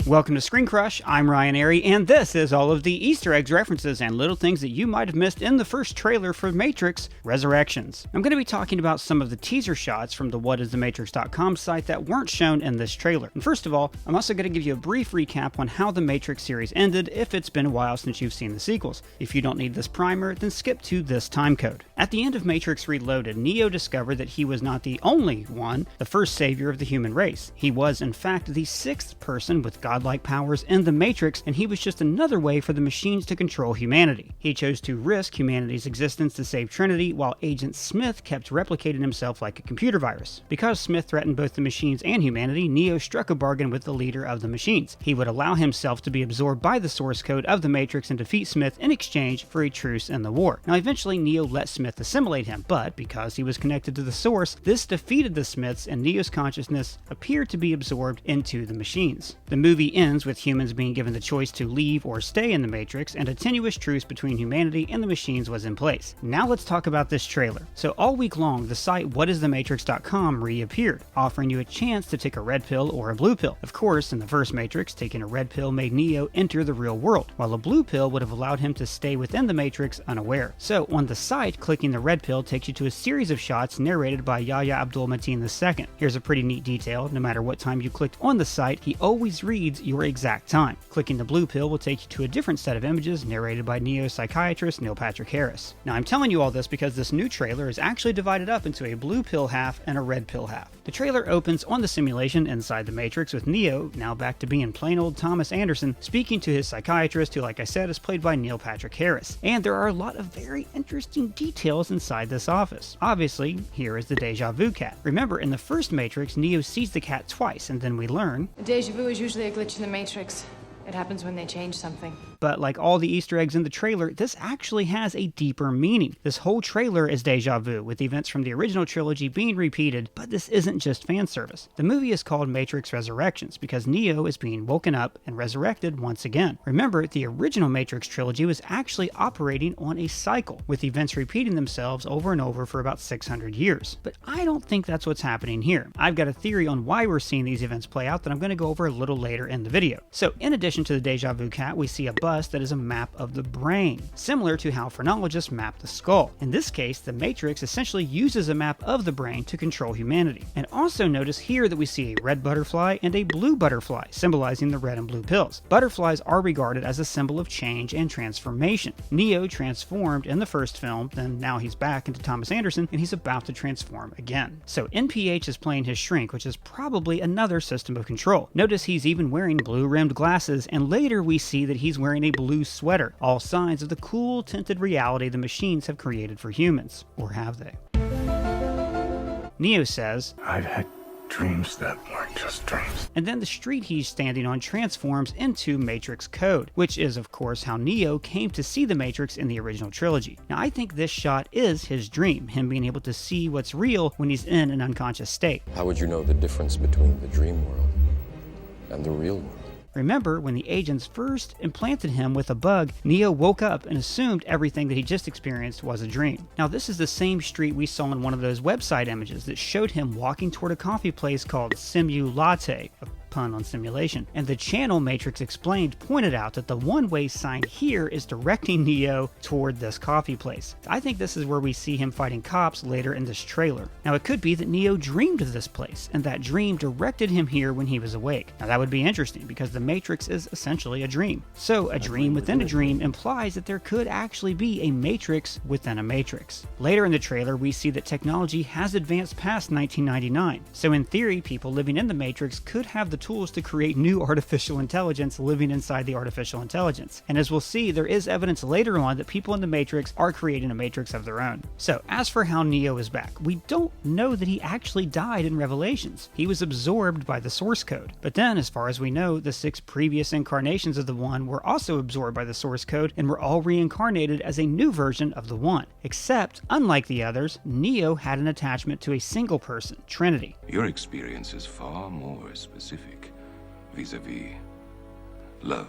Welcome to Screen Crush, I'm Ryan Airy, and this is all of the Easter eggs, references, and little things that you might have missed in the first trailer for Matrix Resurrections. I'm going to be talking about some of the teaser shots from the whatisthematrix.com site that weren't shown in this trailer. And first of all, I'm also going to give you a brief recap on how the Matrix series ended if it's been a while since you've seen the sequels. If you don't need this primer, then skip to this time code. At the end of Matrix Reloaded, Neo discovered that he was not the only one, the first savior of the human race. He was, in fact, the sixth person with godlike powers in the Matrix, and he was just another way for the machines to control humanity. He chose to risk humanity's existence to save Trinity, while Agent Smith kept replicating himself like a computer virus. Because Smith threatened both the machines and humanity, Neo struck a bargain with the leader of the machines. He would allow himself to be absorbed by the source code of the Matrix and defeat Smith in exchange for a truce in the war. Now, eventually, Neo let Smith assimilate him, but because he was connected to the source, this defeated the Smiths, and Neo's consciousness appeared to be absorbed into the machines. The movie ends with humans being given the choice to leave or stay in the Matrix, and a tenuous truce between humanity and the machines was in place. Now let's talk about this trailer. So all week long, the site whatisthematrix.com reappeared, offering you a chance to take a red pill or a blue pill. Of course, in the first Matrix, taking a red pill made Neo enter the real world, while a blue pill would have allowed him to stay within the Matrix unaware. So on the site, clicking the red pill takes you to a series of shots narrated by Yahya Abdul-Mateen II. Here's a pretty neat detail: no matter what time you clicked on the site, he always reads your exact time. Clicking the blue pill will take you to a different set of images narrated by neo-psychiatrist Neil Patrick Harris. Now, I'm telling you all this because this new trailer is actually divided up into a blue pill half and a red pill half. The trailer opens on the simulation inside the Matrix with Neo, now back to being plain old Thomas Anderson, speaking to his psychiatrist, who, like I said, is played by Neil Patrick Harris. And there are a lot of very interesting details inside this office. Obviously, here is the deja vu cat. Remember, in the first Matrix, Neo sees the cat twice, and then we learn A deja vu is usually a glitch in the Matrix. It happens when they change something. But like all the Easter eggs in the trailer, this actually has a deeper meaning. This whole trailer is deja vu, with events from the original trilogy being repeated, but this isn't just fan service. The movie is called Matrix Resurrections because Neo is being woken up and resurrected once again. Remember, the original Matrix trilogy was actually operating on a cycle, with events repeating themselves over and over for about 600 years. But I don't think that's what's happening here. I've got a theory on why we're seeing these events play out that I'm going to go over a little later in the video. So in addition to the deja vu cat, we see a bust that is a map of the brain, similar to how phrenologists map the skull. In this case, the Matrix essentially uses a map of the brain to control humanity. And also notice here that we see a red butterfly and a blue butterfly, symbolizing the red and blue pills. Butterflies are regarded as a symbol of change and transformation. Neo transformed in the first film, then now he's back into Thomas Anderson, and he's about to transform again. So NPH is playing his shrink, which is probably another system of control. Notice he's even wearing blue-rimmed glasses, and later we see that he's wearing a blue sweater, all signs of the cool tinted reality the machines have created for humans. Or have they? Neo says, I've had dreams that weren't just dreams. And then the street he's standing on transforms into Matrix code, which is of course how Neo came to see the Matrix in the original trilogy. Now I think this shot is his dream, him being able to see what's real when he's in an unconscious state. How would you know the difference between the dream world and the real world? Remember, when the agents first implanted him with a bug, Neo woke up and assumed everything that he just experienced was a dream. Now, this is the same street we saw in one of those website images that showed him walking toward a coffee place called Simu Latte, a pun on simulation. And the channel Matrix Explained pointed out that the one-way sign here is directing Neo toward this coffee place. I think this is where we see him fighting cops later in this trailer. Now, it could be that Neo dreamed of this place, and that dream directed him here when he was awake. Now, that would be interesting because the Matrix is essentially a dream. So, a dream within a dream implies that there could actually be a Matrix within a Matrix. Later in the trailer, we see that technology has advanced past 1999. So, in theory, people living in the Matrix could have the tools to create new artificial intelligence living inside the artificial intelligence. And as we'll see, there is evidence later on that people in the Matrix are creating a Matrix of their own. So, as for how Neo is back, we don't know that he actually died in Revelations. He was absorbed by the source code. But then, as far as we know, the 6 previous incarnations of the One were also absorbed by the source code and were all reincarnated as a new version of the One. Except, unlike the others, Neo had an attachment to a single person, Trinity. Your experience is far more specific vis-a-vis love.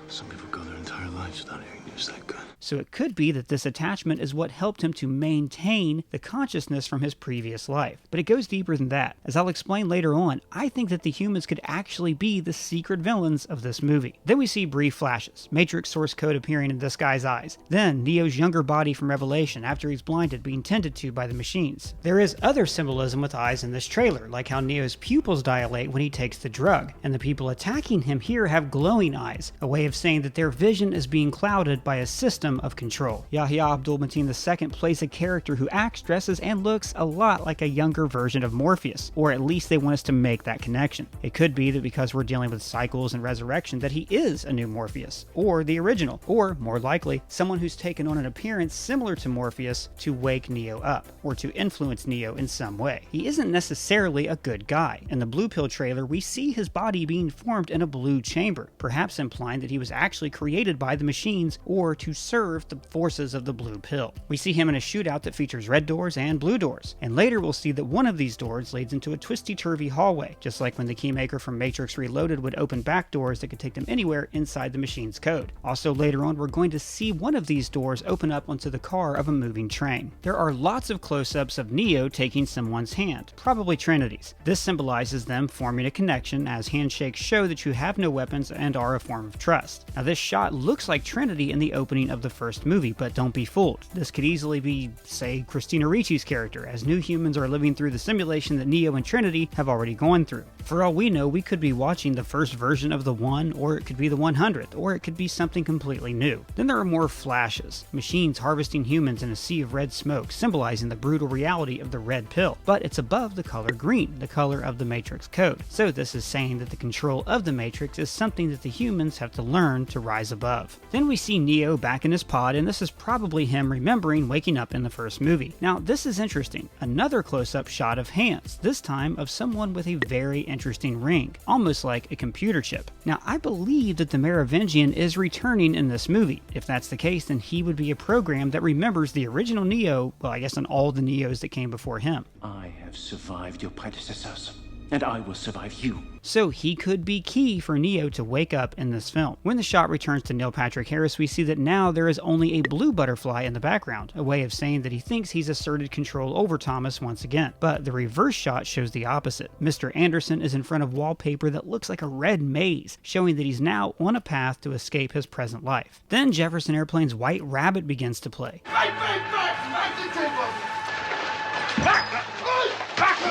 Some people go their entire lives without hearing news that good. So it could be that this attachment is what helped him to maintain the consciousness from his previous life. But it goes deeper than that. As I'll explain later on, I think that the humans could actually be the secret villains of this movie. Then we see brief flashes, Matrix source code appearing in this guy's eyes. Then Neo's younger body from Revelation after he's blinded being tended to by the machines. There is other symbolism with eyes in this trailer, like how Neo's pupils dilate when he takes the drug, and the people attacking him here have glowing eyes, a way of saying that their vision is being clouded by a system of control. Yahya Abdul-Mateen II plays a character who acts, dresses, and looks a lot like a younger version of Morpheus, or at least they want us to make that connection. It could be that because we're dealing with cycles and resurrection that he is a new Morpheus, or the original, or more likely, someone who's taken on an appearance similar to Morpheus to wake Neo up, or to influence Neo in some way. He isn't necessarily a good guy. In the Blue Pill trailer, we see his body being formed in a blue chamber, perhaps implying that he was actually created by the machines or to serve the forces of the Blue Pill. We see him in a shootout that features red doors and blue doors, and later we'll see that one of these doors leads into a twisty-turvy hallway, just like when the Keymaker from Matrix Reloaded would open back doors that could take them anywhere inside the machine's code. Also later on, we're going to see one of these doors open up onto the car of a moving train. There are lots of close-ups of Neo taking someone's hand, probably Trinity's. This symbolizes them forming a connection, as handshakes show that you have no weapons and are a form of trust. Now this shot looks like Trinity in the opening of the first movie, but don't be fooled. This could easily be, say, Christina Ricci's character, as new humans are living through the simulation that Neo and Trinity have already gone through. For all we know, we could be watching the first version of the 1, or it could be the 100th, or it could be something completely new. Then there are more flashes, machines harvesting humans in a sea of red smoke, symbolizing the brutal reality of the red pill, but it's above the color green, the color of the Matrix code. So this is saying that the control of the Matrix is something that the humans have to learn to rise above. Then we see Neo back in his pod, and this is probably him remembering waking up in the first movie. Now this is interesting. Another close-up shot of hands, this time of someone with a very interesting ring, almost like a computer chip. Now I believe that the Merovingian is returning in this movie. If that's the case, then he would be a program that remembers the original Neo, well I guess on all the Neos that came before him. I have survived your predecessors, and I will survive you. So he could be key for Neo to wake up in this film. When the shot returns to Neil Patrick Harris, we see that now there is only a blue butterfly in the background, a way of saying that he thinks he's asserted control over Thomas once again. But the reverse shot shows the opposite. Mr. Anderson is in front of wallpaper that looks like a red maze, showing that he's now on a path to escape his present life. Then Jefferson Airplane's White Rabbit begins to play.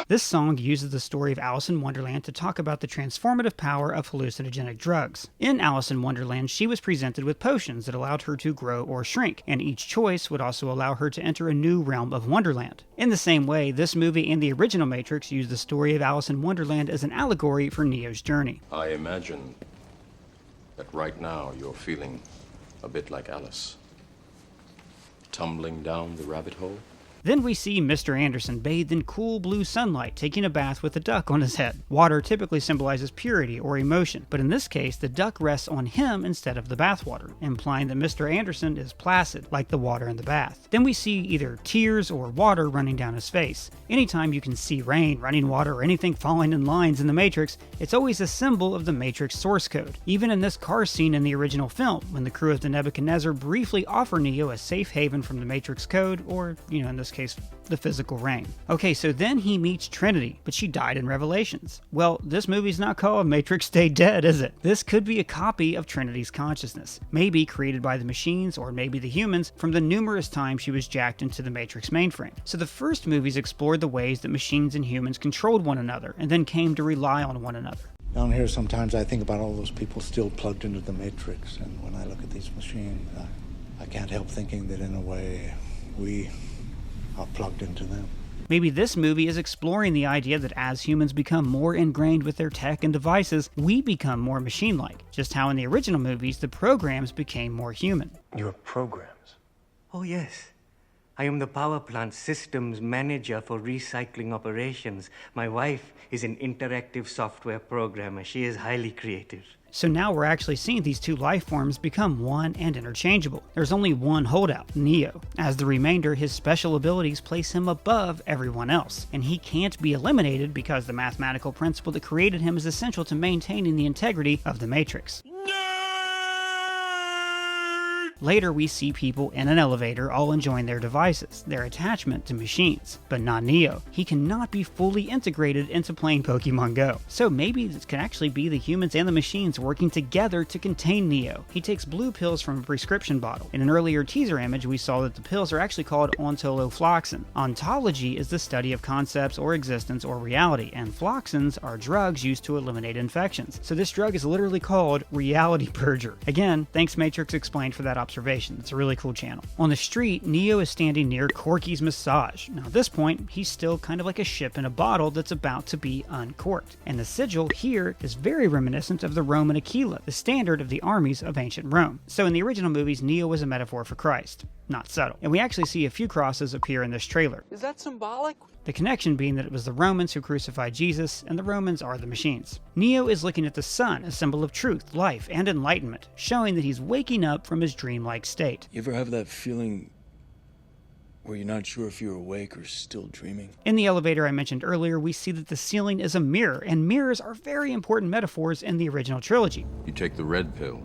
This song uses the story of Alice in Wonderland to talk about the transformative power of hallucinogenic drugs. In Alice in Wonderland, she was presented with potions that allowed her to grow or shrink, and each choice would also allow her to enter a new realm of Wonderland. In the same way, this movie and the original Matrix use the story of Alice in Wonderland as an allegory for Neo's journey. I imagine that right now you're feeling a bit like Alice, tumbling down the rabbit hole. Then we see Mr. Anderson bathed in cool blue sunlight, taking a bath with a duck on his head. Water typically symbolizes purity or emotion, but in this case, the duck rests on him instead of the bathwater, implying that Mr. Anderson is placid, like the water in the bath. Then we see either tears or water running down his face. Anytime you can see rain, running water, or anything falling in lines in the Matrix, it's always a symbol of the Matrix source code. Even in this car scene in the original film, when the crew of the Nebuchadnezzar briefly offer Neo a safe haven from the Matrix code, or, in this case, the physical rain. Okay, so then he meets Trinity, but she died in Revelations. Well, this movie's not called Matrix Stay Dead, is it? This could be a copy of Trinity's consciousness, maybe created by the machines or maybe the humans from the numerous times she was jacked into the Matrix mainframe. So the first movies explored the ways that machines and humans controlled one another and then came to rely on one another. Down here, sometimes I think about all those people still plugged into the Matrix, and when I look at these machines, I can't help thinking that in a way, we are plugged into them. Maybe this movie is exploring the idea that as humans become more ingrained with their tech and devices, we become more machine-like, just how in the original movies the programs became more human. Your programs? Oh yes. I am the power plant systems manager for recycling operations. My wife is an interactive software programmer. She is highly creative. So now we're actually seeing these two life forms become one and interchangeable. There's only one holdout, Neo. As the remainder, his special abilities place him above everyone else, and he can't be eliminated because the mathematical principle that created him is essential to maintaining the integrity of the Matrix. Later, we see people in an elevator all enjoying their devices, their attachment to machines. But not Neo. He cannot be fully integrated into playing Pokemon Go. So maybe this could actually be the humans and the machines working together to contain Neo. He takes blue pills from a prescription bottle. In an earlier teaser image, we saw that the pills are actually called ontolofloxin. Ontology is the study of concepts or existence or reality, and floxins are drugs used to eliminate infections. So this drug is literally called Reality Purger. Again, thanks Matrix Explained for that observation. It's a really cool channel. On the street, Neo is standing near Corky's massage. Now at this point, he's still kind of like a ship in a bottle that's about to be uncorked. And the sigil here is very reminiscent of the Roman Aquila, the standard of the armies of ancient Rome. So in the original movies, Neo was a metaphor for Christ. Not subtle. And we actually see a few crosses appear in this trailer. Is that symbolic? The connection being that it was the Romans who crucified Jesus, and the Romans are the machines. Neo is looking at the sun, a symbol of truth, life, and enlightenment, showing that he's waking up from his dreamlike state. You ever have that feeling where you're not sure if you're awake or still dreaming? In the elevator I mentioned earlier, we see that the ceiling is a mirror, and mirrors are very important metaphors in the original trilogy. You take the red pill.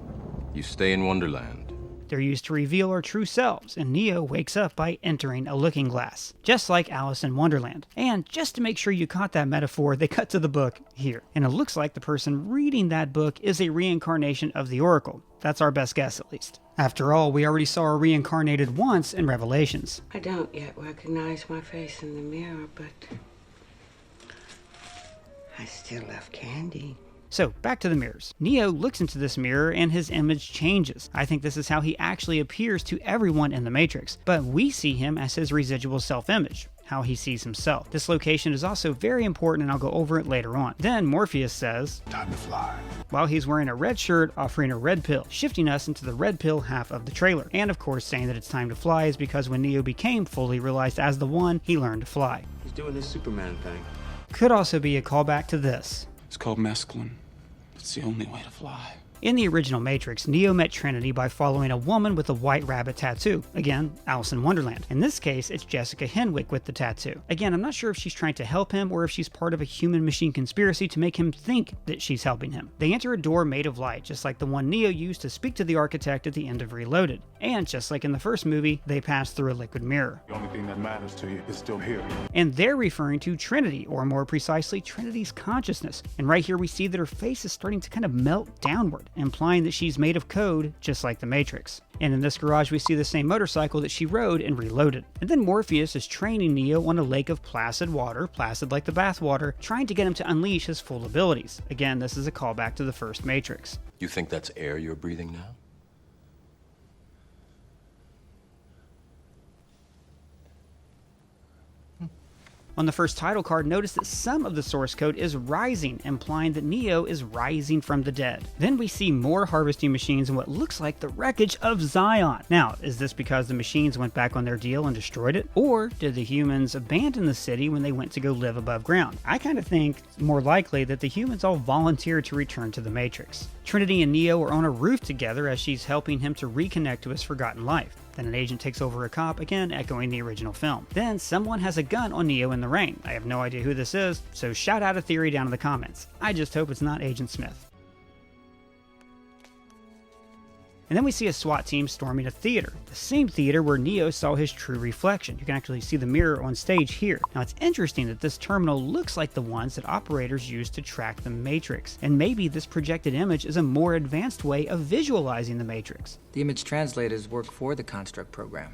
You stay in Wonderland. They're used to reveal our true selves, and Neo wakes up by entering a looking glass, just like Alice in Wonderland. And just to make sure you caught that metaphor, they cut to the book here. And it looks like the person reading that book is a reincarnation of the Oracle. That's our best guess, at least. After all, we already saw her reincarnated once in Revelations. I don't yet recognize my face in the mirror, but I still love candy. So, back to the mirrors. Neo looks into this mirror and his image changes. I think this is how he actually appears to everyone in the Matrix, but we see him as his residual self-image, how he sees himself. This location is also very important and I'll go over it later on. Then Morpheus says, "Time to fly." while he's wearing a red shirt offering a red pill, shifting us into the red pill half of the trailer. And of course saying that it's time to fly is because when Neo became fully realized as the One, he learned to fly. He's doing this Superman thing. Could also be a callback to this. It's called mescaline. It's the only way to fly. In the original Matrix, Neo met Trinity by following a woman with a white rabbit tattoo. Again, Alice in Wonderland. In this case, it's Jessica Henwick with the tattoo. Again, I'm not sure if she's trying to help him or if she's part of a human-machine conspiracy to make him think that she's helping him. They enter a door made of light, just like the one Neo used to speak to the architect at the end of Reloaded. And just like in the first movie, they pass through a liquid mirror. The only thing that matters to you is still here. And they're referring to Trinity, or more precisely, Trinity's consciousness. And right here we see that her face is starting to kind of melt downward, implying that she's made of code, just like the Matrix. And in this garage we see the same motorcycle that she rode in Reloaded. And then Morpheus is training Neo on a lake of placid water, placid like the bath water, trying to get him to unleash his full abilities. Again, this is a callback to the first Matrix. You think that's air you're breathing now? On the first title card, notice that some of the source code is rising, implying that Neo is rising from the dead. Then we see more harvesting machines and what looks like the wreckage of Zion. Now, is this because the machines went back on their deal and destroyed it? Or did the humans abandon the city when they went to go live above ground? I kind of think it's more likely that the humans all volunteered to return to the Matrix. Trinity and Neo are on a roof together as she's helping him to reconnect to his forgotten life. Then an agent takes over a cop, again echoing the original film. Then someone has a gun on Neo in the rain. I have no idea who this is, so shout out a theory down in the comments. I just hope it's not Agent Smith. And then we see a SWAT team storming a theater, the same theater where Neo saw his true reflection. You can actually see the mirror on stage here. Now it's interesting that this terminal looks like the ones that operators use to track the Matrix, and maybe this projected image is a more advanced way of visualizing the Matrix. The image translators work for the construct program,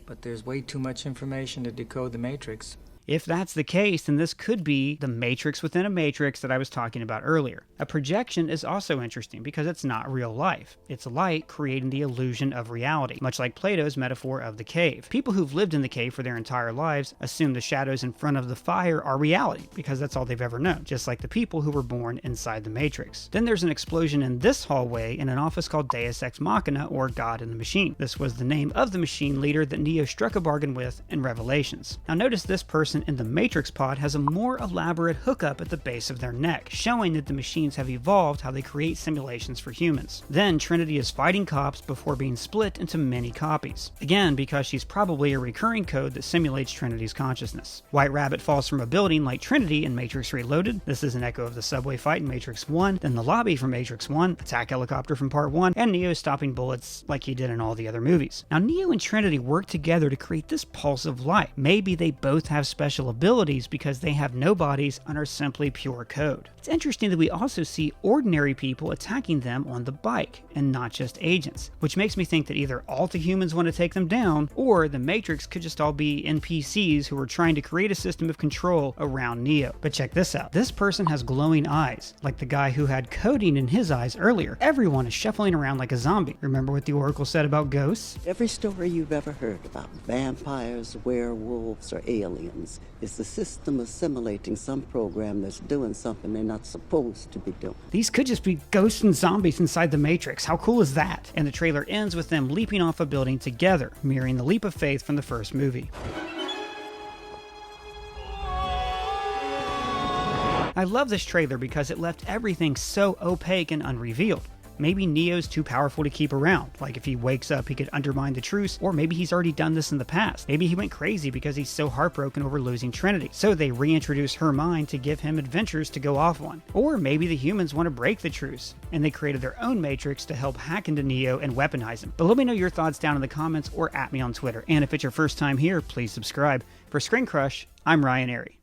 but there's way too much information to decode the Matrix. If that's the case, then this could be the matrix within a matrix that I was talking about earlier. A projection is also interesting because it's not real life. It's light creating the illusion of reality, much like Plato's metaphor of the cave. People who've lived in the cave for their entire lives assume the shadows in front of the fire are reality because that's all they've ever known, just like the people who were born inside the matrix. Then there's an explosion in this hallway in an office called Deus Ex Machina, or God in the Machine. This was the name of the machine leader that Neo struck a bargain with in Revelations. Now notice this person person in the Matrix pod has a more elaborate hookup at the base of their neck, showing that the machines have evolved how they create simulations for humans. Then Trinity is fighting cops before being split into many copies. Again, because she's probably a recurring code that simulates Trinity's consciousness. White Rabbit falls from a building like Trinity in Matrix Reloaded. This is an echo of the subway fight in Matrix 1, then the lobby from Matrix 1, attack helicopter from Part 1, and Neo stopping bullets like he did in all the other movies. Now Neo and Trinity work together to create this pulse of light. Maybe they both have special abilities because they have no bodies and are simply pure code. It's interesting that we also see ordinary people attacking them on the bike, and not just agents, which makes me think that either all the humans want to take them down, or the Matrix could just all be NPCs who are trying to create a system of control around Neo. But check this out. This person has glowing eyes, like the guy who had coding in his eyes earlier. Everyone is shuffling around like a zombie. Remember what the Oracle said about ghosts? Every story you've ever heard about vampires, werewolves, or aliens is the system assimilating some program that's doing something they're not supposed to be doing. These could just be ghosts and zombies inside the Matrix. How cool is that? And the trailer ends with them leaping off a building together, mirroring the leap of faith from the first movie. I love this trailer because it left everything so opaque and unrevealed. Maybe Neo's too powerful to keep around, like if he wakes up he could undermine the truce, or maybe he's already done this in the past. Maybe he went crazy because he's so heartbroken over losing Trinity, so they reintroduce her mind to give him adventures to go off on. Or maybe the humans want to break the truce, and they created their own Matrix to help hack into Neo and weaponize him. But let me know your thoughts down in the comments or at me on Twitter, and if it's your first time here, please subscribe. For Screen Crush, I'm Ryan Airy.